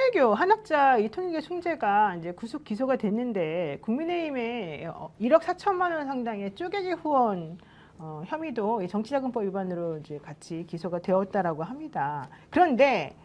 통일교 한학자 이 통일교 총재가 이제 구속 기소가 됐는데 국민의힘에 1억 4천만 원 상당의 쪼개기 후원 혐의도 이 정치자금법 위반으로 이제 같이 기소가 되었다라고 합니다. 그런데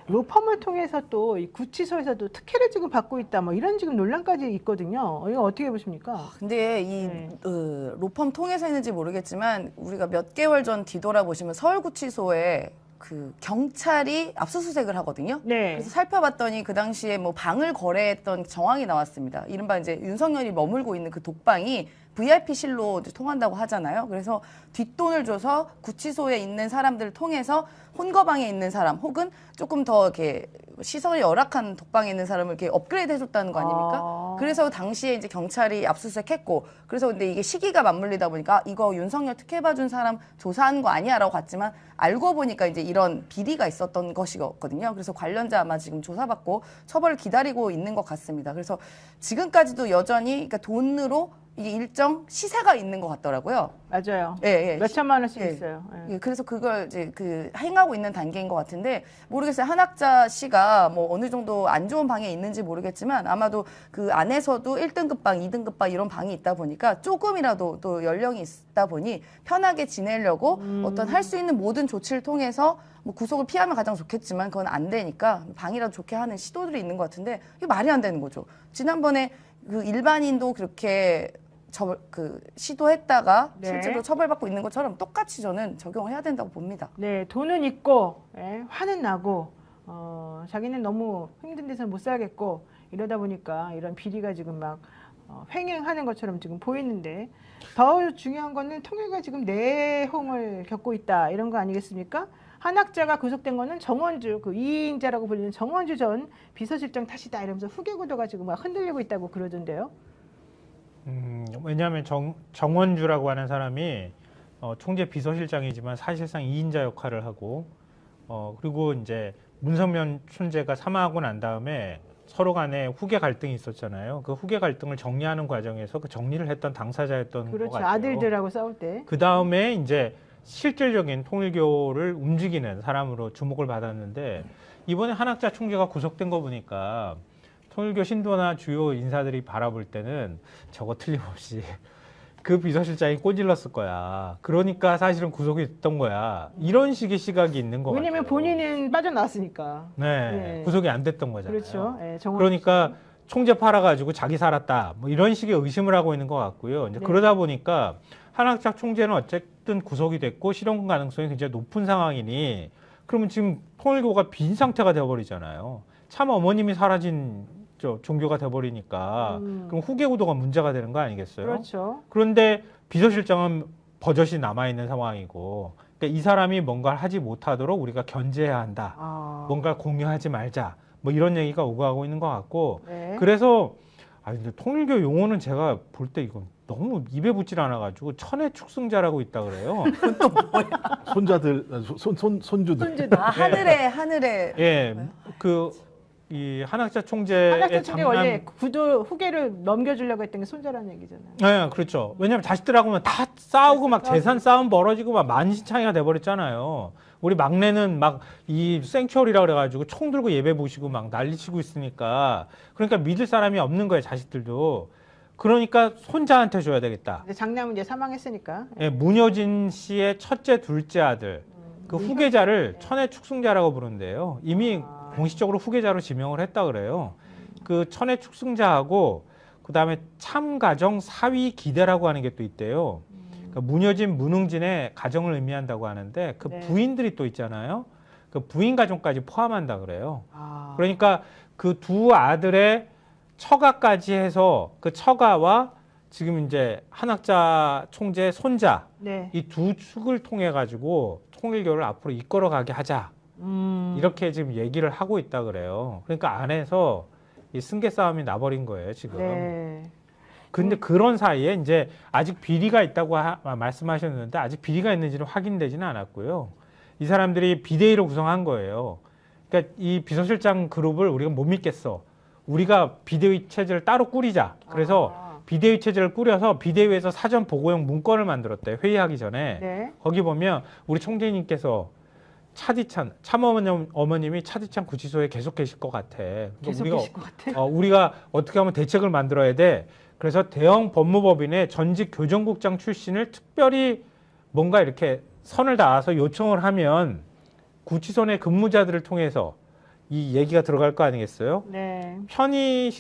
로펌을 통해서 또 이 구치소에서도 특혜를 지금 받고 있다, 뭐 이런 지금 논란까지 있거든요. 이거 어떻게 보십니까? 근데 이 네. 로펌 통해서 했는지 모르겠지만 우리가 몇 개월 전 뒤돌아보시면 서울구치소에 그 경찰이 압수수색을 하거든요. 네. 그래서 살펴봤더니 그 당시에 뭐 방을 거래했던 정황이 나왔습니다. 이른바 이제 윤석열이 머물고 있는 그 독방이 VIP실로 통한다고 하잖아요. 그래서 뒷돈을 줘서 구치소에 있는 사람들을 통해서 혼거방에 있는 사람 혹은 조금 더 이렇게 시설이 열악한 독방에 있는 사람을 이렇게 업그레이드 해줬다는 거 아닙니까? 그래서 당시에 이제 경찰이 압수수색했고, 그래서 근데 이게 시기가 맞물리다 보니까 이거 윤석열 특혜봐준 사람 조사한 거 아니야라고 갔지만 알고 보니까 이제 이런 비리가 있었던 것이거든요. 그래서 관련자 아마 지금 조사받고 처벌을 기다리고 있는 것 같습니다. 그래서 지금까지도 여전히 그러니까 돈으로 이게 일정 시세가 있는 것 같더라고요. 맞아요. 예, 예. 몇 천만 원씩 예. 있어요. 예. 예, 그래서 그걸 이제 그 행하고 있는 단계인 것 같은데 모르겠어요. 한학자 씨가 뭐 어느 정도 안 좋은 방에 있는지 모르겠지만 아마도 그 안에서도 1등급 방, 2등급 방 이런 방이 있다 보니까 조금이라도 또 연령이 있다 보니 편하게 지내려고 어떤 할 수 있는 모든 조치를 통해서 뭐 구속을 피하면 가장 좋겠지만 그건 안 되니까 방이라도 좋게 하는 시도들이 있는 것 같은데 이게 말이 안 되는 거죠. 지난번에 그 일반인도 그렇게 시도했다가 네. 실제로 처벌받고 있는 것처럼 똑같이 저는 적용을 해야 된다고 봅니다. 네, 돈은 있고, 화는 나고, 자기는 너무 힘든 데서 못 살겠고, 이러다 보니까 이런 비리가 지금 막 횡행하는 것처럼 지금 보이는데, 더 중요한 거는 통일가 지금 내홍을 겪고 있다, 이런 거 아니겠습니까? 한학자가 구속된 거는 정원주, 그 이인자라고 불리는 정원주 전 비서실장 탓이다, 이러면서 후계 구도가 지금 막 흔들리고 있다고 그러던데요. 왜냐하면 정원주라고 하는 사람이 총재 비서실장이지만 사실상 2인자 역할을 하고 그리고 이제 문성면 총재가 사망하고 난 다음에 서로 간에 후계 갈등이 있었잖아요. 그 후계 갈등을 정리하는 과정에서 그 정리를 했던 당사자였던 것 그렇죠. 같아요. 아들들하고 싸울 때. 그 다음에 이제 실질적인 통일교를 움직이는 사람으로 주목을 받았는데 이번에 한학자 총재가 구속된 거 보니까 통일교 신도나 주요 인사들이 바라볼 때는 저거 틀림없이 그 비서실장이 꼬질렀을 거야. 그러니까 사실은 구속이 됐던 거야. 이런 식의 시각이 있는 거 같아요. 왜냐면 본인은 빠져나왔으니까. 네, 네. 구속이 안 됐던 거잖아요. 그렇죠. 네, 정원 그러니까 총재 팔아가지고 자기 살았다. 뭐 이런 식의 의심을 하고 있는 것 같고요. 이제 네. 그러다 보니까 한학자 총재는 어쨌든 구속이 됐고 실형 가능성이 굉장히 높은 상황이니 그러면 지금 통일교가 빈 상태가 되어버리잖아요. 참 어머님이 사라진 종교가 돼버리니까 그럼 후계 구도가 문제가 되는 거 아니겠어요? 그렇죠. 그런데 비서실장은 버젓이 남아있는 상황이고 그러니까 이 사람이 뭔가를 하지 못하도록 우리가 견제해야 한다. 뭔가를 공유하지 말자. 뭐 이런 얘기가 오고 가고 있는 것 같고 네. 그래서 근데 통일교 용어는 제가 볼 때 이건 너무 입에 붙질 않아가지고 천의 축승자라고 있다 그래요. 손자들, 손주들. 손주들. 하늘에 예, 이 한학자 총재의 한학자 총재 원래 장남, 구도 후계를 넘겨주려고 했던 게 손자라는 얘기잖아요. 네, 그렇죠. 왜냐하면 자식들하고는 다 싸우고 막 재산 싸움 벌어지고 막 만신창이가 돼버렸잖아요. 우리 막내는 막 이 생츄어리라 그래가지고 총 들고 예배 보시고 막 난리치고 있으니까 그러니까 믿을 사람이 없는 거예요, 자식들도. 그러니까 손자한테 줘야 되겠다. 근데 장남은 이제 사망했으니까. 예, 문효진 씨의 첫째, 둘째 아들 그 후계자를 천의 축승자라고 부른대요. 이미 공식적으로 후계자로 지명을 했다 그래요. 그 천의 축승자하고 그다음에 참가정 사위 기대라고 하는 게 또 있대요. 그러니까 문효진, 문웅진의 가정을 의미한다고 하는데 그 네. 부인들이 또 있잖아요. 그 부인 가정까지 포함한다 그래요. 아, 그러니까 그 두 아들의 처가까지 해서 그 처가와 지금 이제 한학자 총재 손자 네. 이 두 축을 통해 가지고 통일교를 앞으로 이끌어가게 하자 이렇게 지금 얘기를 하고 있다 그래요. 그러니까 안에서 이 승계 싸움이 나버린 거예요 지금. 네. 근데 그런 사이에 이제 아직 비리가 있다고 말씀하셨는데 아직 비리가 있는지는 확인되지는 않았고요. 이 사람들이 비대위를 구성한 거예요. 그러니까 이 비서실장 그룹을 우리가 못 믿겠어. 우리가 비대위 체제를 따로 꾸리자. 그래서 비대위 체제를 꾸려서 비대위에서 사전 보고용 문건을 만들었대요. 회의하기 전에. 네. 거기 보면 우리 총재님께서 차디찬 어머님이 차디찬 구치소에 계속 계실 것 같아. 그러니까 계속 계실 것 같아. 우리가 어떻게 하면 대책을 만들어야 돼. 그래서 대형 법무법인의 전직 교정국장 출신을 특별히 뭔가 이렇게 선을 닿아서 요청을 하면 구치소 내 근무자들을 통해서 이 얘기가 들어갈 거 아니겠어요? 네. 편의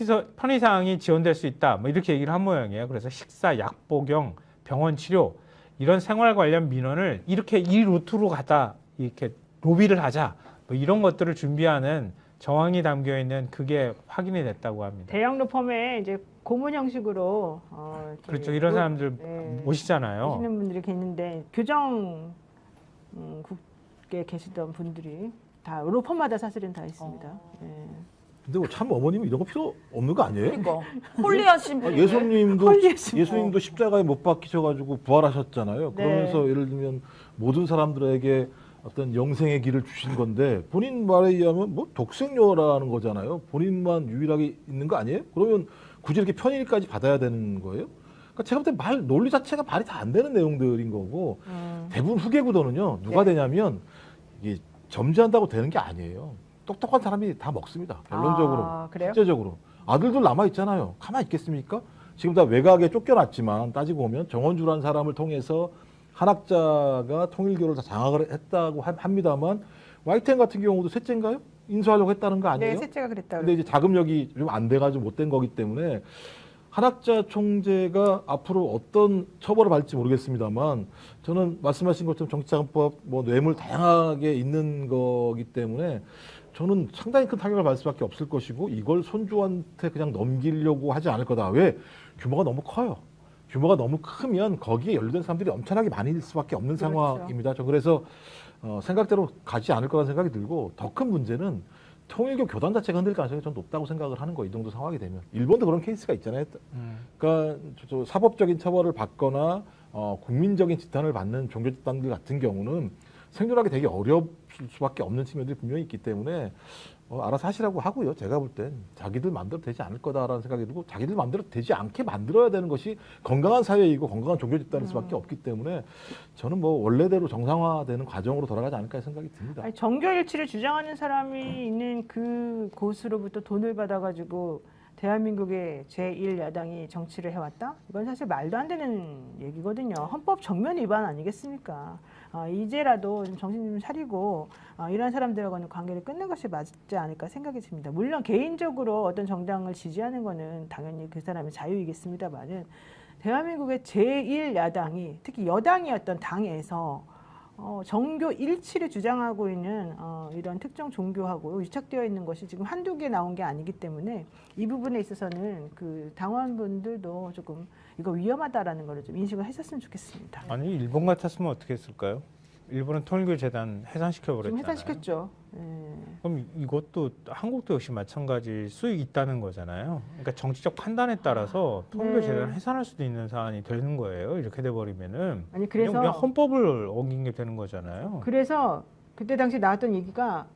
사항이 지원될 수 있다. 뭐 이렇게 얘기를 한 모양이에요. 그래서 식사, 약 복용, 병원 치료 이런 생활 관련 민원을 이렇게 이 루트로 가다 이렇게 로비를 하자. 뭐 이런 것들을 준비하는 정황이 담겨 있는 그게 확인이 됐다고 합니다. 대형 로펌에 이제 고문 형식으로 이렇게 그렇죠. 이런 사람들 네. 오시잖아요. 계시는 분들이 계시는데 교정 국에 계시던 분들이 다 로펌마다 사실은 다 있습니다. 예. 근데 뭐참 어머님은 이런 거 필요 없는 거 아니에요? 그러니까 홀리하신 분이 예수님도 십자가에 못 박히셔가지고 부활하셨잖아요. 네. 그러면서 예를 들면 모든 사람들에게 어떤 영생의 길을 주신 건데 본인 말에 의하면 뭐 독생녀라는 거잖아요. 본인만 유일하게 있는 거 아니에요? 그러면 굳이 이렇게 편의까지 받아야 되는 거예요? 그러니까 제가 볼 때 논리 자체가 말이 다 안 되는 내용들인 거고 대부분 후계 구도는요 누가 네. 되냐면 이게 점지한다고 되는 게 아니에요. 똑똑한 사람이 다 먹습니다. 결론적으로. 아, 그래요? 실제적으로. 아들들 남아 있잖아요. 가만히 있겠습니까? 지금 다 외곽에 쫓겨났지만 따지고 보면 정원주라는 사람을 통해서 한학자가 통일교를 다 장악을 했다고 합니다만 YTN 같은 경우도 셋째인가요? 인수하려고 했다는 거 아니에요? 네, 셋째가 그랬다. 근데 이제 자금력이 좀 안 돼가지고 못 된 거기 때문에 한학자 총재가 앞으로 어떤 처벌을 받을지 모르겠습니다만 저는 말씀하신 것처럼 정치자금법, 뭐 뇌물 다양하게 있는 거기 때문에 저는 상당히 큰 타격을 받을 수밖에 없을 것이고 이걸 손주한테 그냥 넘기려고 하지 않을 거다. 왜? 규모가 너무 커요. 규모가 너무 크면 거기에 연루된 사람들이 엄청나게 많을 수밖에 없는 그렇죠. 상황입니다. 저 그래서 생각대로 가지 않을 거라는 생각이 들고 더 큰 문제는 통일교 교단 자체가 흔들 가능성이 좀 높다고 생각을 하는 거. 이 정도 상황이 되면 일본도 그런 케이스가 있잖아요. 그러니까 저 사법적인 처벌을 받거나 국민적인 지탄을 받는 종교 집단들 같은 경우는 생존하기 되게 어려울 수밖에 없는 측면들이 분명히 있기 때문에 알아서 하시라고 하고요. 제가 볼 땐 자기들 마음대로 되지 않을 거다라는 생각이 들고 자기들 마음대로 되지 않게 만들어야 되는 것이 건강한 사회이고 건강한 종교 집단일 수밖에 없기 때문에 저는 뭐 원래대로 정상화되는 과정으로 돌아가지 않을까 생각이 듭니다. 아니, 정교일치를 주장하는 사람이 있는 그 곳으로부터 돈을 받아가지고 대한민국의 제1야당이 정치를 해왔다? 이건 사실 말도 안 되는 얘기거든요. 헌법 정면 위반 아니겠습니까? 이제라도 좀 정신 좀 차리고 이런 사람들하고는 관계를 끊는 것이 맞지 않을까 생각이 듭니다. 물론 개인적으로 어떤 정당을 지지하는 거는 당연히 그 사람의 자유이겠습니다만은 대한민국의 제1야당이 특히 여당이었던 당에서 정교 일치를 주장하고 있는 이런 특정 종교하고 유착되어 있는 것이 지금 한두 개 나온 게 아니기 때문에 이 부분에 있어서는 그 당원분들도 조금 이거 위험하다라는 걸 좀 인식을 했었으면 좋겠습니다. 아니 일본 같았으면 어떻게 했을까요? 일본은 통일교 재단 해산시켜 지금 버렸잖아요. 해산시켰죠. 그럼 이것도 한국도 역시 마찬가지 수익이 있다는 거잖아요. 그러니까 정치적 판단에 따라서 통일교 네. 재단을 해산할 수도 있는 사안이 되는 거예요. 이렇게 돼 버리면은 아니 그래서 그냥 헌법을 어긴 게 되는 거잖아요. 그래서 그때 당시 나왔던 얘기가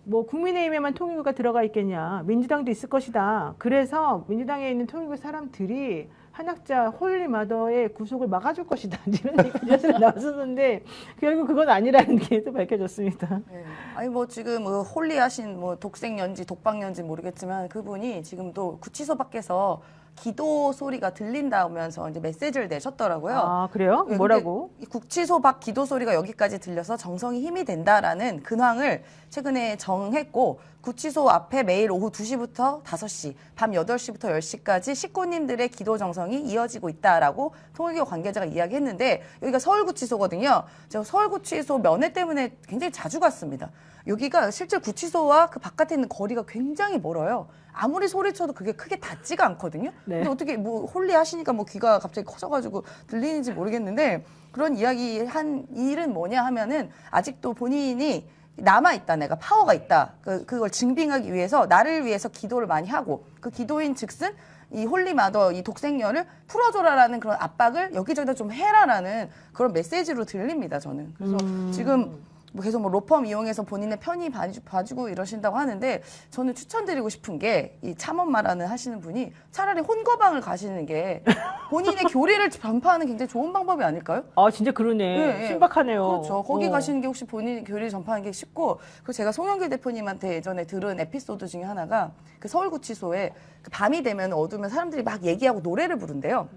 뭐 국민의힘에만 통일교가 들어가 있겠냐, 민주당도 있을 것이다. 그래서 민주당에 있는 통일교 사람들이 한학자 홀리마더의 구속을 막아줄 것이다. 이런 얘기가 나왔었는데 결국 그건 아니라는 게 또 밝혀졌습니다. 네. 아니 뭐 지금 홀리하신 뭐 독생연지 독방연지 모르겠지만 그분이 지금 또 구치소 밖에서 기도 소리가 들린다면서 이제 메시지를 내셨더라고요. 아 그래요? 네, 뭐라고? 근데 이 구치소 밖 기도 소리가 여기까지 들려서 정성이 힘이 된다라는 근황을 최근에 정했고 구치소 앞에 매일 오후 2시부터 5시, 밤 8시부터 10시까지 식구님들의 기도 정성이 이어지고 있다라고 통일교 관계자가 이야기했는데 여기가 서울구치소거든요. 제가 서울구치소 면회 때문에 굉장히 자주 갔습니다. 여기가 실제 구치소와 그 바깥에 있는 거리가 굉장히 멀어요. 아무리 소리쳐도 그게 크게 닿지가 않거든요. 네. 근데 어떻게 뭐 홀리 하시니까 뭐 귀가 갑자기 커져가지고 들리는지 모르겠는데 그런 이야기 한 일은 뭐냐 하면은 아직도 본인이 남아있다, 내가 파워가 있다. 그걸 증빙하기 위해서 나를 위해서 기도를 많이 하고 그 기도인 즉슨 이 홀리마더, 이 독생녀를 풀어줘라라는 그런 압박을 여기저기다 좀 해라라는 그런 메시지로 들립니다, 저는. 그래서 지금 뭐 계속 뭐 로펌 이용해서 본인의 편의 봐주고 이러신다고 하는데 저는 추천드리고 싶은 게 이 참엄마라는 하시는 분이 차라리 혼거방을 가시는 게 본인의 교리를 전파하는 굉장히 좋은 방법이 아닐까요? 아 진짜 그러네. 네, 신박하네요. 그렇죠. 거기 어. 가시는 게 혹시 본인 교리를 전파하는 게 쉽고 그리고 제가 송영길 대표님한테 예전에 들은 에피소드 중에 하나가 그 서울구치소에 그 밤이 되면 어두우면 사람들이 막 얘기하고 노래를 부른대요.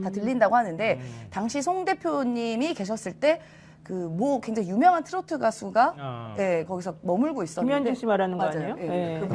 다 들린다고 하는데 당시 송 대표님이 계셨을 때 그 뭐 굉장히 유명한 트로트 가수가 예, 거기서 머물고 있었는데 김현주 씨 말하는 거 맞아요. 아니에요? 예, 예.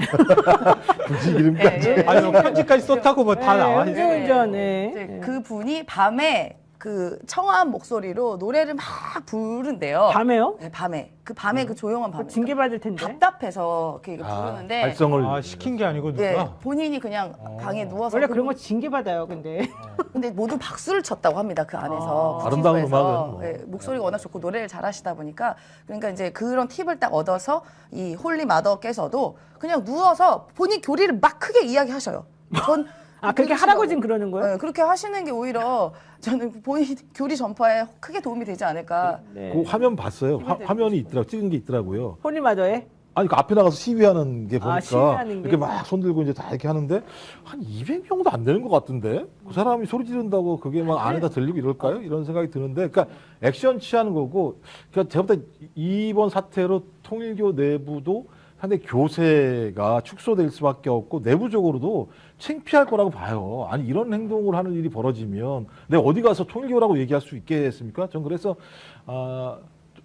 굳이 이름까지. 아니 뭐 편지까지 썼다고 뭐 다 나와 있어요. 음주운전. 예. 이제 그 분이 밤에 그 청아한 목소리로 노래를 막 부른대요. 밤에요? 네, 밤에 그 밤에 그 조용한 밤에 징계 받을 텐데. 답답해서 이렇게 부르는데 발성을 아 시킨 게 아니고 누가? 예, 본인이 그냥 방에 누워서 원래 그런 거 징계 받아요. 근데 근데 모두 박수를 쳤다고 합니다. 그 안에서 아름다운 구치소에서. 음악은 뭐. 예, 목소리가 워낙 좋고 노래를 잘하시다 보니까 그러니까 이제 그런 팁을 딱 얻어서 이 홀리 마더께서도 그냥 누워서 본인 교리를 막 크게 이야기하셔요. 전 아 그렇게 하라고 지금 그러는 거예요? 네, 그렇게 하시는 게 오히려 저는 본인 교리 전파에 크게 도움이 되지 않을까. 네. 그 화면 봤어요. 화면이 있더라고 찍은 게 있더라고요. 홀리마더에? 아니 그 앞에 나가서 시위하는 게 보니까 시위하는 게. 이렇게 막 손 들고 이제 다 이렇게 하는데 한 200명도 안 되는 것 같은데 그 사람이 소리 지른다고 그게 막 안에다 들리고 이럴까요? 이런 생각이 드는데 그러니까 액션 취하는 거고 그러니까 제가 볼 때 이번 사태로 통일교 내부도 상당히 교세가 축소될 수밖에 없고 내부적으로도 창피할 거라고 봐요. 아니 이런 행동을 하는 일이 벌어지면 내가 어디 가서 통일교라고 얘기할 수 있겠습니까? 전 그래서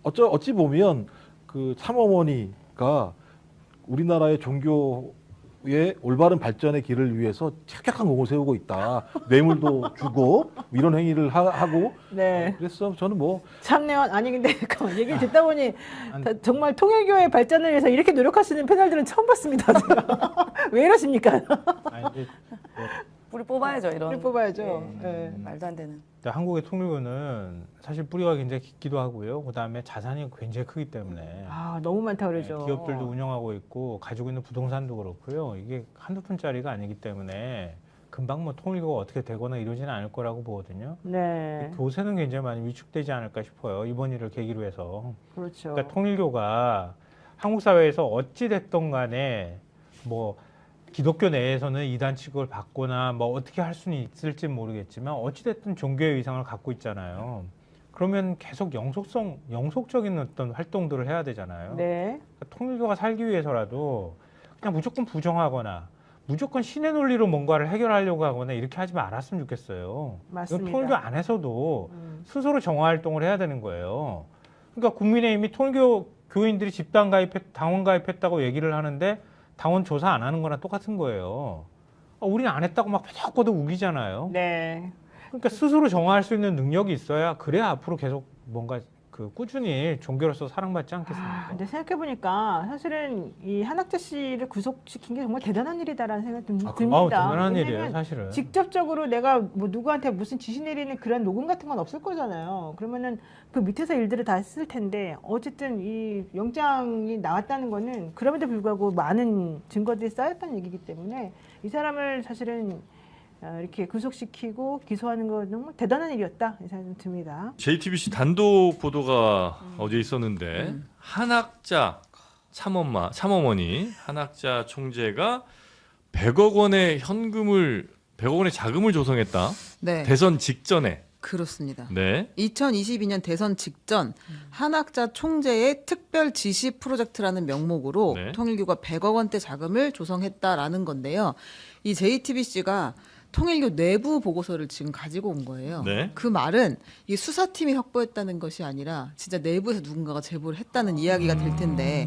어찌 보면 그 참어머니가 우리나라의 종교의 올바른 발전의 길을 위해서 착각한 공을 세우고 있다. 뇌물도 주고 이런 행위를 하고 네. 그래서 저는 뭐 참네요. 아니 근데 잠깐만 얘기를 듣다 보니 정말 통일교의 발전을 위해서 이렇게 노력하시는 패널들은 처음 봤습니다. 제가. 왜 이러십니까? 아니, 이제 뭐 뿌리 뽑아야죠 이런. 뿌리 뽑아야죠. 예. 말도 안 되는. 근데 한국의 통일교는 사실 뿌리가 굉장히 깊기도 하고요. 그다음에 자산이 굉장히 크기 때문에 아 너무 많다 그러죠. 네, 기업들도 운영하고 있고 가지고 있는 부동산도 그렇고요. 이게 한두 푼짜리가 아니기 때문에 금방 뭐 통일교가 어떻게 되거나 이러지는 않을 거라고 보거든요. 네. 교세는 굉장히 많이 위축되지 않을까 싶어요. 이번 일을 계기로 해서. 그렇죠. 그러니까 통일교가 한국 사회에서 어찌 됐던 간에 뭐 기독교 내에서는 이단 취급을 받거나 뭐 어떻게 할 수는 있을지 모르겠지만 어찌 됐든 종교의 위상을 갖고 있잖아요. 그러면 계속 영속적인 어떤 활동들을 해야 되잖아요. 네. 그러니까 통일교가 살기 위해서라도 그냥 무조건 부정하거나 무조건 신의 논리로 뭔가를 해결하려고 하거나 이렇게 하지 말았으면 좋겠어요. 맞습니다. 이건 통일교 안에서도 스스로 정화 활동을 해야 되는 거예요. 그러니까 국민의힘이 통일교 교인들이 집단 당원 가입했다고 얘기를 하는데 당원 조사 안 하는 거랑 똑같은 거예요. 우리는 안 했다고 막 펴덕거덕 우기잖아요. 네. 그러니까 스스로 정화할 수 있는 능력이 있어야 그래야 앞으로 계속 뭔가 그 꾸준히 종교로서 사랑받지 않겠습니까? 근데 생각해 보니까 사실은 이 한학자 씨를 구속시킨 게 정말 대단한 일이다라는 생각이 듭니다. 대단한 일이에요, 왜냐면 사실은. 직접적으로 내가 뭐 누구한테 무슨 지시 내리는 그런 녹음 같은 건 없을 거잖아요. 그러면은 그 밑에서 일들을 다 했을 텐데 어쨌든 이 영장이 나왔다는 거는 그럼에도 불구하고 많은 증거들이 쌓였다는 얘기이기 때문에 이 사람을 사실은 이렇게 구속시키고 기소하는 건 정말 대단한 일이었다 이 생각이 듭니다. JTBC 단독 보도가 어제 있었는데 한학자 참어머니 한학자 총재가 100억 원의 100억 원의 자금을 조성했다. 네, 대선 직전에. 그렇습니다. 네. 2022년 대선 직전 한학자 총재의 특별 지시 프로젝트라는 명목으로 네. 통일교가 100억 원대 자금을 조성했다라는 건데요. 이 JTBC가 통일교 내부 보고서를 지금 가지고 온 거예요. 네. 그 말은 이 수사팀이 확보했다는 것이 아니라 진짜 내부에서 누군가가 제보를 했다는 이야기가 될 텐데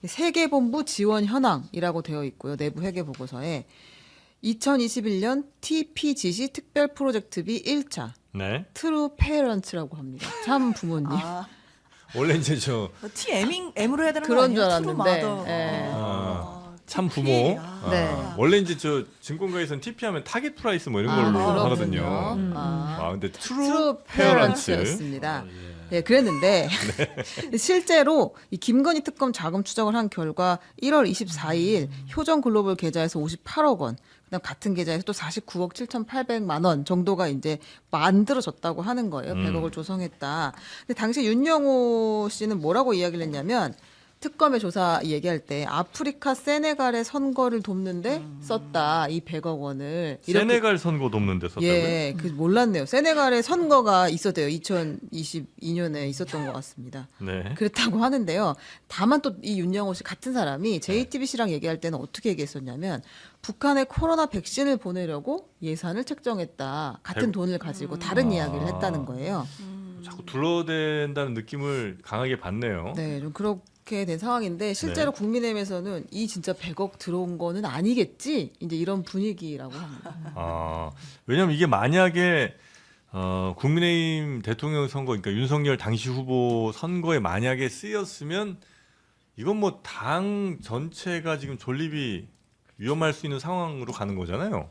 세계본부 지원 현황이라고 되어 있고요. 내부 회계 보고서에 2021년 TPGC 특별 프로젝트비 1차 네. 트루 페어런츠라고 합니다. 참 부모님. 아, 원래 이제 저 TM으로 해야 되는 거 그런 줄 아니에요? 알았는데, 트루 마더. 예. 참 부모. TP. 네. 원래 이제 저 증권가에서는 TP 하면 타겟 프라이스 뭐 이런 걸로 그렇군요. 하거든요. 아, 근데 트루 트루 페어런츠. 페어런츠였습니다. 예, 그랬는데 실제로 이 김건희 특검 자금 추적을 한 결과 1월 24일 효정 글로벌 계좌에서 58억 원, 그다음 같은 계좌에서 또 49억 7,800만 원 정도가 이제 만들어졌다고 하는 거예요. 100억을 조성했다. 근데 당시 윤영호 씨는 뭐라고 이야기를 했냐면 특검의 조사 얘기할 때 아프리카 세네갈의 선거를 돕는데 썼다 이 100억 원을. 이렇게 세네갈 선거 돕는 데 썼다고요? 예, 그 몰랐네요. 세네갈에 선거가 있었대요. 2022년에 있었던 것 같습니다. 네. 그랬다고 하는데요. 다만 또 이 윤영호 씨 같은 사람이 JTBC랑 얘기할 때는 어떻게 얘기했었냐면 북한에 코로나 백신을 보내려고 예산을 책정했다. 같은 돈을 가지고 다른 이야기를 했다는 거예요. 자꾸 둘러댄다는 느낌을 강하게 받네요. 네, 좀 그렇게 된 상황인데 실제로 네. 국민의힘에서는 이 진짜 100억 들어온 거는 아니겠지? 이제 이런 분위기라고 합니다. 아, 왜냐면 이게 만약에 국민의힘 대통령 선거, 그러니까 윤석열 당시 후보 선거에 만약에 쓰였으면 이건 뭐 당 전체가 지금 존립이 위험할 수 있는 상황으로 가는 거잖아요.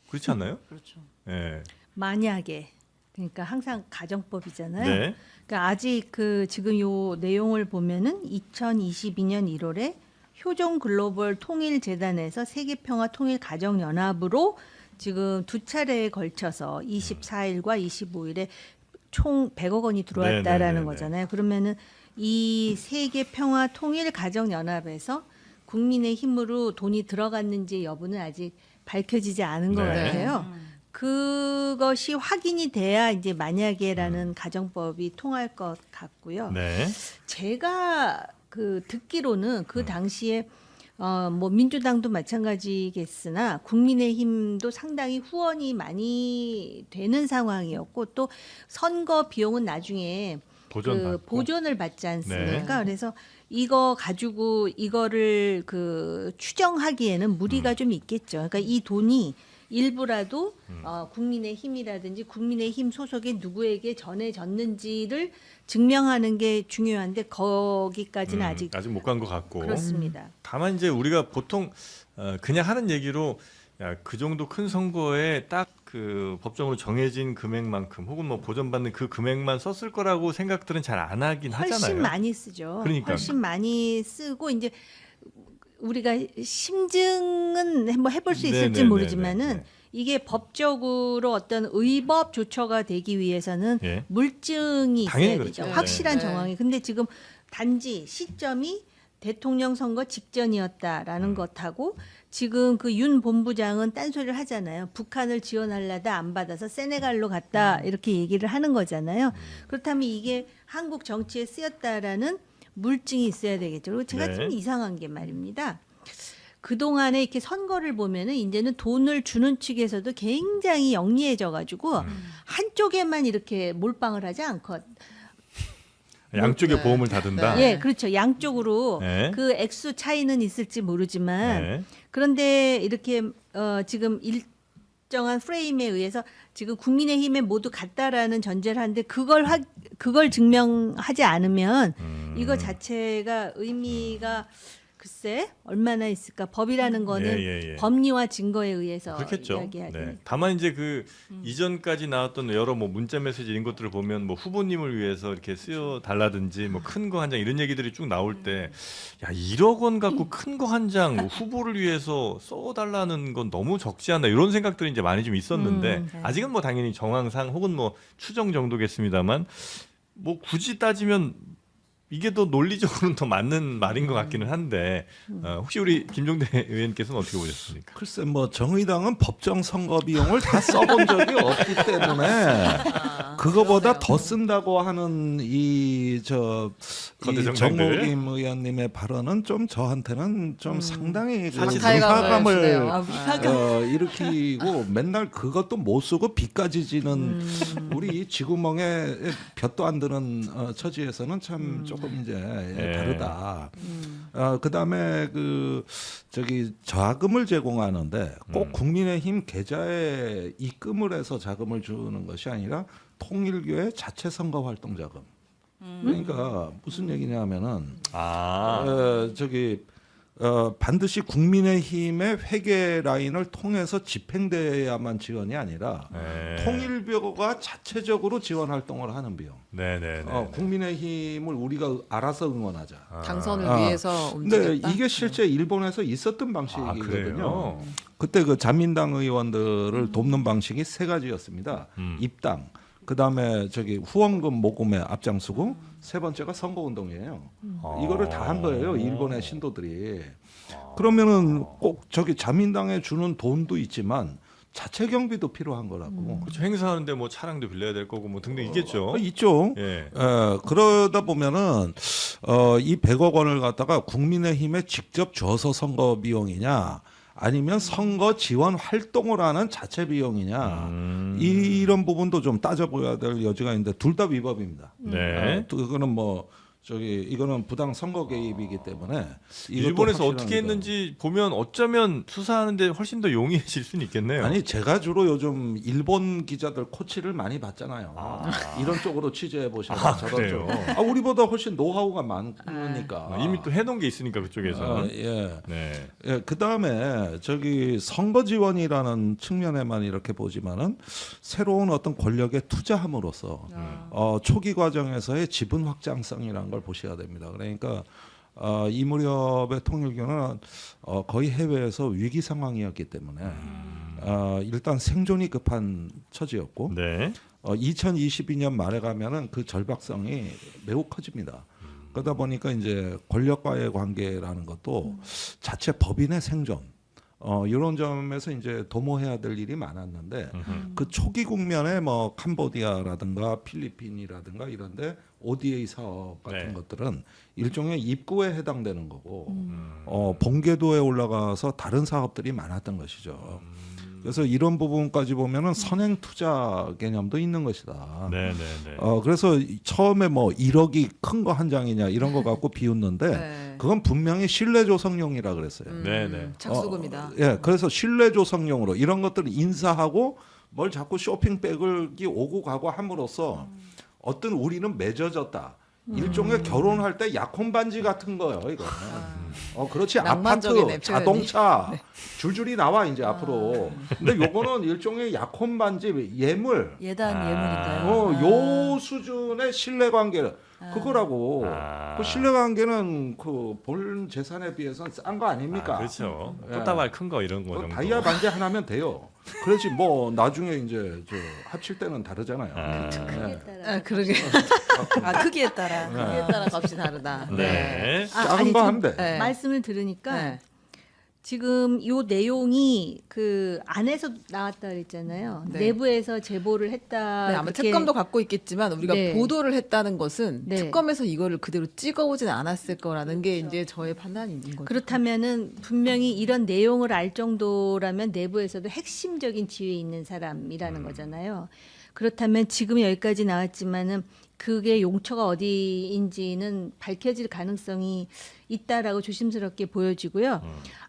그렇지 않나요? 그렇죠. 네. 만약에 그러니까 항상 가정법이잖아요. 네. 그러니까 아직 그 지금 요 내용을 보면은 2022년 1월에 효정 글로벌 통일재단에서 세계평화 통일 가정 연합으로 지금 두 차례에 걸쳐서 24일과 25일에 총 100억 원이 들어왔다라는 네네네네. 거잖아요. 그러면은 이 세계평화 통일 가정 연합에서 국민의 힘으로 돈이 들어갔는지 여부는 아직 밝혀지지 않은 것 네. 같아요. 그것이 확인이 돼야 이제 만약에라는 가정법이 통할 것 같고요. 네. 제가 그 듣기로는 그 당시에 뭐 민주당도 마찬가지겠으나 국민의힘도 상당히 후원이 많이 되는 상황이었고 또 선거 비용은 나중에 보전 그 받고. 보존을 받지 않습니까? 그래서 이거 가지고 이거를 그 추정하기에는 무리가 좀 있겠죠. 그러니까 이 돈이 일부라도 국민의힘이라든지 국민의힘 소속의 누구에게 전해졌는지를 증명하는 게 중요한데 거기까지는 아직 못 간 것 같고. 그렇습니다. 다만 이제 우리가 보통 그냥 하는 얘기로 야, 그 정도 큰 선거에 딱 그 법정으로 정해진 금액만큼 혹은 뭐 보전받는 그 금액만 썼을 거라고 생각들은 잘 안 하긴 훨씬 하잖아요. 많이 쓰죠. 그러니까. 훨씬 많이 쓰고 이제 우리가 심증은 뭐 해볼 수 있을지 네네네네. 모르지만은 이게 법적으로 어떤 의법 조처가 되기 위해서는 예. 물증이 당연히 있어야 그렇죠. 되죠. 네. 확실한 네. 정황이. 근데 지금 단지 시점이 대통령 선거 직전이었다라는 것하고 지금 그 윤 본부장은 딴소리를 하잖아요. 북한을 지원하려다 안 받아서 세네갈로 갔다 이렇게 얘기를 하는 거잖아요. 그렇다면 이게 한국 정치에 쓰였다라는 물증이 있어야 되겠죠. 그리고 제가 네. 좀 이상한 게 말입니다. 그동안에 이렇게 선거를 보면은 이제는 돈을 주는 측에서도 굉장히 영리해져 가지고 한쪽에만 이렇게 몰빵을 하지 않고 양쪽에 네. 보험을 다든다. 네. 예, 그렇죠. 양쪽으로 네. 그 액수 차이는 있을지 모르지만 네. 그런데 이렇게 지금 일정한 프레임에 의해서 지금 국민의힘에 모두 갔다라는 전제를 하는데 그걸 증명하지 않으면 이거 자체가 의미가 글쎄 얼마나 있을까? 법이라는 거는 예. 법리와 증거에 의해서 그렇겠죠. 이야기하기. 네. 다만 이제 그 이전까지 나왔던 여러 뭐 문자 메시지 이런 것들을 보면 뭐 후보님을 위해서 이렇게 쓰여 달라든지 뭐 큰 거 한 장 이런 얘기들이 쭉 나올 때 야 1억 원 갖고 큰 거 한 장 후보를 위해서 써 달라는 건 너무 적지 않나 이런 생각들이 이제 많이 좀 있었는데 네. 아직은 뭐 당연히 정황상 혹은 뭐 추정 정도겠습니다만 뭐 굳이 따지면 이게 더 논리적으로는 더 맞는 말인 것 같기는 한데 혹시 우리 김종대 의원께서는 어떻게 보셨습니까? 글쎄 뭐 정의당은 법정 선거 비용을 다 써본 적이 없기 때문에 그거보다 더 쓴다고 하는 이 거대 정당들. 정호김 의원님의 발언은 좀 저한테는 좀 상당히 그 박탈감을 주네요. 위화감을 일으키고 맨날 그것도 못 쓰고 빚까지 지는 우리 지구멍에 볕도 안 드는 처지에서는 참 조금 이제 다르다. 그다음에 자금을 제공하는데 꼭 국민의힘 계좌에 입금을 해서 자금을 주는 것이 아니라 통일교의 자체 선거 활동 자금. 그러니까 무슨 얘기냐면은 반드시 국민의힘의 회계 라인을 통해서 집행돼야만 지원이 아니라 네. 통일부가 자체적으로 지원 활동을 하는 비용. 네네네. 국민의힘을 우리가 알아서 응원하자. 당선을 아. 위해서 근데 움직였다. 이게 실제 일본에서 있었던 아, 방식이거든요. 그래요? 그때 그 자민당 의원들을 돕는 방식이 세 가지였습니다. 입당, 그 다음에 저기 후원금 모금에 앞장서고 세 번째가 선거운동이에요. 이거를 다 한 거예요, 일본의 신도들이. 그러면은 꼭 저기 자민당에 주는 돈도 있지만 자체 경비도 필요한 거라고. 그렇죠. 행사하는데 뭐 차량도 빌려야 될 거고 뭐 등등 있겠죠. 있죠. 예. 그러다 보면은 이 100억 원을 갖다가 국민의힘에 직접 줘서 선거 비용이냐 아니면 선거 지원 활동을 하는 자체 비용이냐 이런 부분도 좀 따져봐야 될 여지가 있는데 둘 다 위법입니다. 네. 또 그거는 뭐 저기 이거는 부당 선거 개입이기 때문에 이것도 일본에서 확실한 어떻게 거. 했는지 보면 어쩌면 수사하는데 훨씬 더 용이해질 수는 있겠네요. 아니 제가 주로 요즘 일본 기자들 코치를 많이 받잖아요. 이런 쪽으로 취재해 보시면 저런 쪽. 우리보다 훨씬 노하우가 많으니까. 이미 또 해놓은 게 있으니까 그쪽에서는. 예. 네. 예, 그 다음에 저기 선거 지원이라는 측면에만 이렇게 보지만은 새로운 어떤 권력에 투자함으로써 초기 과정에서의 지분 확장성이라는 걸 보셔야 됩니다. 그러니까 이 무렵의 통일교는 거의 해외에서 위기 상황이었기 때문에 일단 생존이 급한 처지였고 네. 2022년 말에 가면은 그 절박성이 매우 커집니다. 그러다 보니까 이제 권력과의 관계라는 것도 자체 법인의 생존 이런 점에서 이제 도모해야 될 일이 많았는데 그 초기 국면에 뭐 캄보디아라든가 필리핀이라든가 이런데 ODA 사업 같은 네. 것들은 일종의 입구에 해당되는 거고 본궤도에 올라가서 다른 사업들이 많았던 것이죠. 그래서 이런 부분까지 보면은 선행 투자 개념도 있는 것이다. 네네네. 그래서 처음에 뭐 1억이 큰 거 한 장이냐 이런 거 갖고 비웃는데 네. 그건 분명히 신뢰 조성용이라 그랬어요. 네네. 착수금이다. 예, 그래서 신뢰 조성용으로 이런 것들을 인사하고 뭘 자꾸 쇼핑백을 오고 가고 함으로써 어떤 우리는 맺어졌다. 일종의 결혼할 때 약혼 반지 같은 거예요, 이거는. 그렇지. 아파트, 낭만적이네, 표현이. 자동차 줄줄이 나와 이제 앞으로. 근데 요거는 일종의 약혼 반지, 예물. 예단 예물인가요? 요 수준의 신뢰관계를 그거라고. 그 신뢰관계는 그 본 재산에 비해서는 싼 거 아닙니까? 그렇죠. 예. 꽃다발 큰 거 이런 거 그 정도. 다이아 반지 하나면 돼요. 그렇지 뭐 나중에 이제 저 합칠 때는 다르잖아요. 크기에 따라. 그러게. 크기에 따라. 크기에 따라 값이 다르다. 네. 작은 거 하면 돼. 네. 말씀을 들으니까 네. 지금 요 내용이 그 안에서 나왔다 그랬잖아요. 네. 내부에서 제보를 했다. 네, 아마 그렇게 특검도 갖고 있겠지만 우리가 네. 보도를 했다는 것은 네. 특검에서 이거를 그대로 찍어오진 않았을 거라는 게 이제 저의 판단인 거죠. 그렇다면은 분명히 이런 내용을 알 정도라면 내부에서도 핵심적인 지위에 있는 사람이라는 거잖아요. 그렇다면 지금 여기까지 나왔지만은 그게 용처가 어디인지는 밝혀질 가능성이 있다라고 조심스럽게 보여지고요.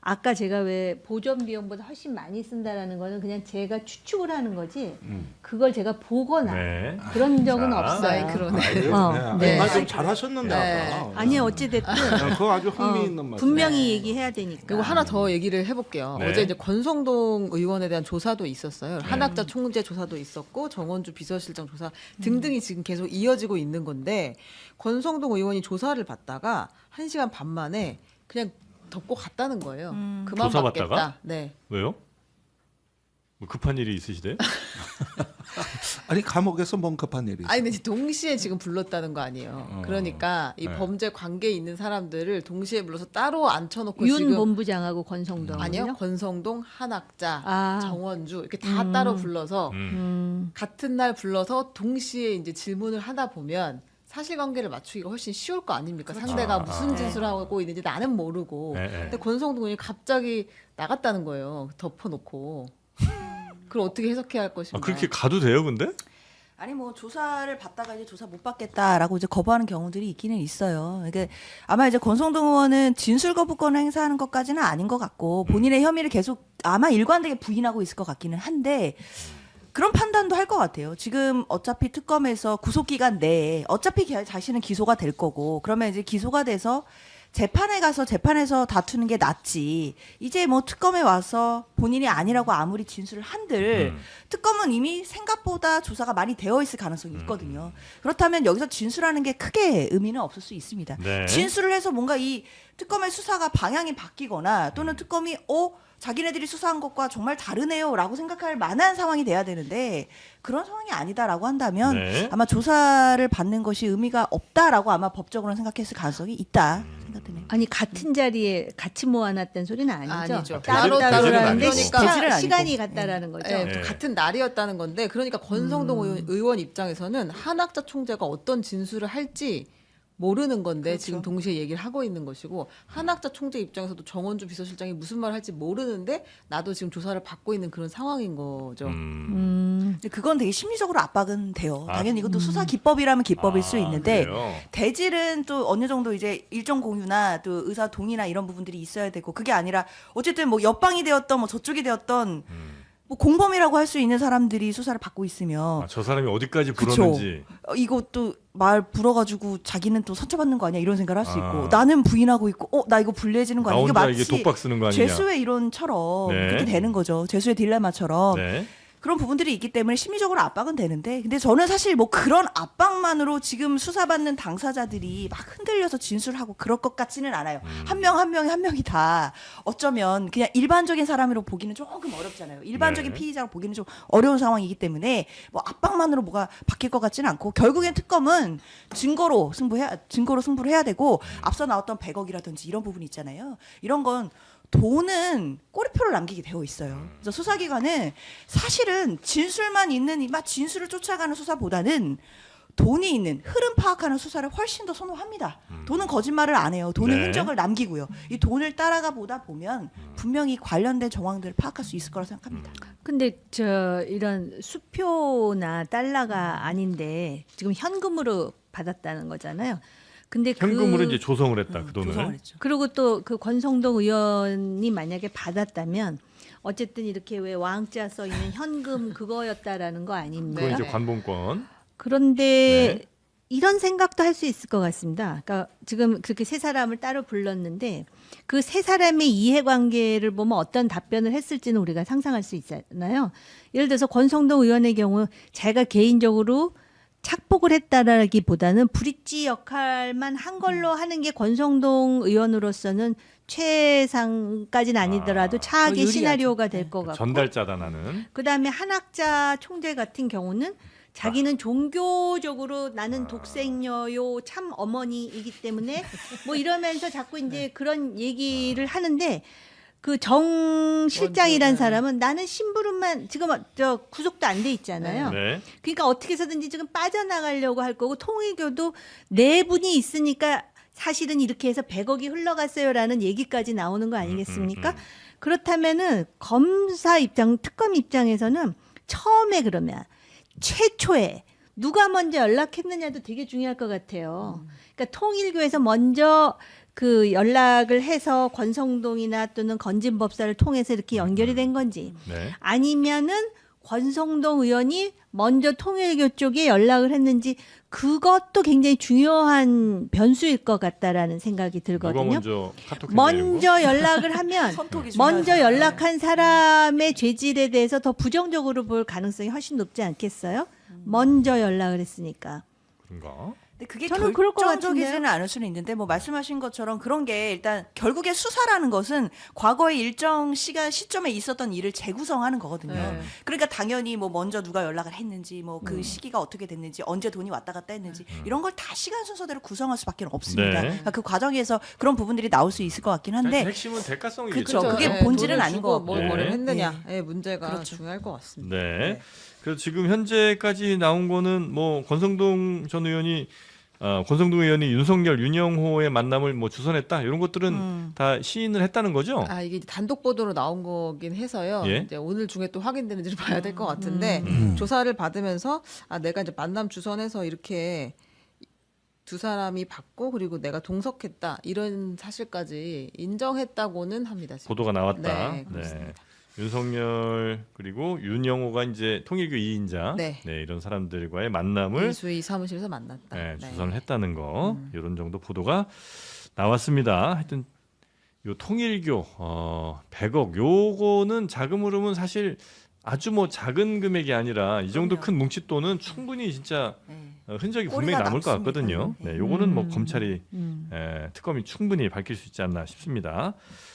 아까 제가 왜 보존 비용보다 훨씬 많이 쓴다라는 거는 그냥 제가 추측을 하는 거지 그걸 제가 보거나 네. 그런 적은 자, 없어요. 아이, 그러네. 네. 좀 잘하셨는데 네. 아까. 아니 어찌됐든 그거 아주 흥미있는 말씀. 분명히 얘기해야 되니까. 그리고 하나 더 얘기를 해볼게요. 네. 어제 이제 권성동 의원에 대한 조사도 있었어요. 한학자 총재 조사도 있었고 정원주 비서실장 조사 등등이 지금 계속 이어지고 있는 건데 권성동 의원이 조사를 받다가 1시간 반 만에 그냥 덮고 갔다는 거예요. 그만 조사 받겠다. 받다가? 네. 왜요? 뭐 급한 일이 있으시대요? 아니 감옥에서 뭔 급한 일이 있어? 아니 근데 동시에 지금 불렀다는 거 아니에요. 그러니까 이 네. 범죄 관계에 있는 사람들을 동시에 불러서 따로 앉혀놓고 윤 지금 본부장하고 권성동 아니요 권성동, 한학자, 아. 정원주 이렇게 다 따로 불러서 음. 같은 날 불러서 동시에 이제 질문을 하다 보면 사실관계를 맞추기가 훨씬 쉬울 거 아닙니까? 상대가 무슨 짓을 하고 있는지 나는 모르고. 네, 네. 근데 권성동 의원이 갑자기 나갔다는 거예요. 덮어놓고. 그걸 어떻게 해석해야 할 것인가? 그렇게 가도 돼요, 근데? 아니 뭐 조사를 받다가 이제 조사 못 받겠다라고 이제 거부하는 경우들이 있기는 있어요. 이게 아마 이제 권성동 의원은 진술 거부권을 행사하는 것까지는 아닌 것 같고 본인의 혐의를 계속 아마 일관되게 부인하고 있을 것 같기는 한데 그런 판단도 할 것 같아요. 지금 어차피 특검에서 구속 기간 내에 어차피 자신은 기소가 될 거고 그러면 이제 기소가 돼서 재판에 가서 재판에서 다투는 게 낫지. 이제 뭐 특검에 와서 본인이 아니라고 아무리 진술을 한들 특검은 이미 생각보다 조사가 많이 되어 있을 가능성이 있거든요. 그렇다면 여기서 진술하는 게 크게 의미는 없을 수 있습니다. 네. 진술을 해서 뭔가 이 특검의 수사가 방향이 바뀌거나 또는 특검이 자기네들이 수사한 것과 정말 다르네요라고 생각할 만한 상황이 돼야 되는데 그런 상황이 아니다라고 한다면 네. 아마 조사를 받는 것이 의미가 없다라고 아마 법적으로는 생각했을 가능성이 있다 생각되네요. 아니 같은 자리에 같이 모아놨다는 소리는 아니죠. 아니죠. 따로 대지는 따로라는데 아니고. 그러니까 시간이 같다라는 거죠. 네, 네. 같은 날이었다는 건데 그러니까 권성동 의원 입장에서는 한학자 총재가 어떤 진술을 할지 모르는 건데 그렇죠. 지금 동시에 얘기를 하고 있는 것이고 한학자 총재 입장에서도 정원주 비서실장이 무슨 말을 할지 모르는데 나도 지금 조사를 받고 있는 그런 상황인 거죠. 근데 그건 되게 심리적으로 압박은 돼요. 아. 당연히 이것도 수사 기법이라면 기법일 수 있는데 그래요? 대질은 또 어느 정도 이제 일정 공유나 또 의사 동의나 이런 부분들이 있어야 되고 그게 아니라 어쨌든 뭐 옆방이 되었던 뭐 저쪽이 되었던 뭐 공범이라고 할 수 있는 사람들이 수사를 받고 있으면 저 사람이 어디까지 그쵸. 불었는지. 이거 또 말 불어가지고 자기는 또 선처받는 거 아니야 이런 생각을 할 수 아. 있고 나는 부인하고 있고 나 이거 불리해지는 거 나 아니야 이게 혼자 마치 이게 독박 쓰는 거 아니냐. 죄수의 이론처럼 네. 그렇게 되는 거죠. 죄수의 딜레마처럼 네. 그런 부분들이 있기 때문에 심리적으로 압박은 되는데 근데 저는 사실 뭐 그런 압박만으로 지금 수사받는 당사자들이 막 흔들려서 진술하고 그럴 것 같지는 않아요. 한 명 한 명이 다 어쩌면 그냥 일반적인 사람으로 보기는 조금 어렵잖아요. 일반적인 네. 피의자로 보기는 좀 어려운 상황이기 때문에 뭐 압박만으로 뭐가 바뀔 것 같지는 않고 결국엔 특검은 증거로 승부를 해야 되고 앞서 나왔던 100억이라든지 이런 부분이 있잖아요. 이런 건 돈은 꼬리표를 남기게 되어 있어요. 그래서 수사기관은 사실은 진술만 있는 막 진술을 쫓아가는 수사보다는 돈이 있는 흐름 파악하는 수사를 훨씬 더 선호합니다. 돈은 거짓말을 안 해요. 돈은 네. 흔적을 남기고요. 이 돈을 따라가 보다 보면 분명히 관련된 정황들을 파악할 수 있을 거라 생각합니다. 근데 이런 수표나 달러가 아닌데 지금 현금으로 받았다는 거잖아요. 근데 현금으로 이제 조성을 했다 그 돈을. 조성을 했죠. 그리고 또 그 권성동 의원이 만약에 받았다면 어쨌든 이렇게 왜 왕자 써 있는 현금 그거였다라는 거 그거 아닙니까? 이제 관본권. 그런데 네. 이런 생각도 할 수 있을 것 같습니다. 그러니까 지금 그렇게 세 사람을 따로 불렀는데 그 세 사람의 이해관계를 보면 어떤 답변을 했을지는 우리가 상상할 수 있잖아요. 예를 들어서 권성동 의원의 경우 자기가 개인적으로 착복을 했다라기보다는 브릿지 역할만 한 걸로 하는 게 권성동 의원으로서는 최상까지는 아니더라도 더 차악의 유리하죠. 시나리오가 될 것 같고 전달자다 나는. 그다음에 한학자 총재 같은 경우는 자기는 종교적으로 나는 독생녀요 참 어머니이기 때문에 뭐 이러면서 자꾸 이제 그런 얘기를 하는데 그 정 실장이란 네. 사람은 나는 심부름만 지금 구속도 안 돼 있잖아요. 네. 그러니까 어떻게 해서든지 지금 빠져나가려고 할 거고 통일교도 네 분이 있으니까 사실은 이렇게 해서 100억이 흘러갔어요라는 얘기까지 나오는 거 아니겠습니까? 그렇다면은 특검 입장에서는 처음에 그러면 최초에 누가 먼저 연락했느냐도 되게 중요할 것 같아요. 그러니까 통일교에서 먼저 그 연락을 해서 권성동이나 또는 건진법사를 통해서 이렇게 연결이 된 건지 네. 아니면은 권성동 의원이 먼저 통일교 쪽에 연락을 했는지 그것도 굉장히 중요한 변수일 것 같다라는 생각이 누가 들거든요. 먼저 카톡 먼저 연락을 하면 선톡이 먼저 중요하잖아요. 연락한 사람의 죄질에 대해서 더 부정적으로 볼 가능성이 훨씬 높지 않겠어요? 먼저 연락을 했으니까. 그런가? 근데 그게 저는 그럴 것 결정적이지는 않을 수는 있는데 뭐 말씀하신 것처럼 그런 게 일단 결국에 수사라는 것은 과거의 일정 시점에 있었던 일을 재구성하는 거거든요. 네. 그러니까 당연히 뭐 먼저 누가 연락을 했는지 뭐 그 시기가 어떻게 됐는지 언제 돈이 왔다 갔다 했는지 이런 걸 다 시간 순서대로 구성할 수밖에 없습니다. 네. 그러니까 그 과정에서 그런 부분들이 나올 수 있을 것 같긴 한데 핵심은 대가성이겠죠. 그쵸. 그게 본질은 돈을 아닌 주고 것 같고. 뭐를 네. 했느냐의 문제가 그렇죠. 중요할 것 같습니다. 네. 그래서 지금 현재까지 나온 거는 뭐 권성동 전 의원이 권성동 의원이 윤석열, 윤영호의 만남을 뭐 주선했다 이런 것들은 다 시인을 했다는 거죠. 아 이게 단독 보도로 나온 거긴 해서요. 예? 이제 오늘 중에 또 확인되는지를 봐야 될 것 같은데 조사를 받으면서 내가 이제 만남 주선해서 이렇게 두 사람이 받고 그리고 내가 동석했다 이런 사실까지 인정했다고는 합니다. 지금. 보도가 나왔다. 네, 그렇습니다. 윤석열 그리고 윤영호가 이제 통일교 2인자 네. 이런 사람들과의 만남을 이수희 사무실에서 만났다. 주선을 했다는 거 이런 정도 보도가 나왔습니다. 하여튼 요 통일교 100억 요거는 자금 흐름은 사실 아주 뭐 작은 금액이 아니라 이 정도 그럼요. 큰 뭉칫돈은 충분히 진짜 네. 흔적이 분명히 꼬리가 남을 것 남습니다. 같거든요. 네, 요거는 뭐 검찰이 특검이 충분히 밝힐 수 있지 않나 싶습니다.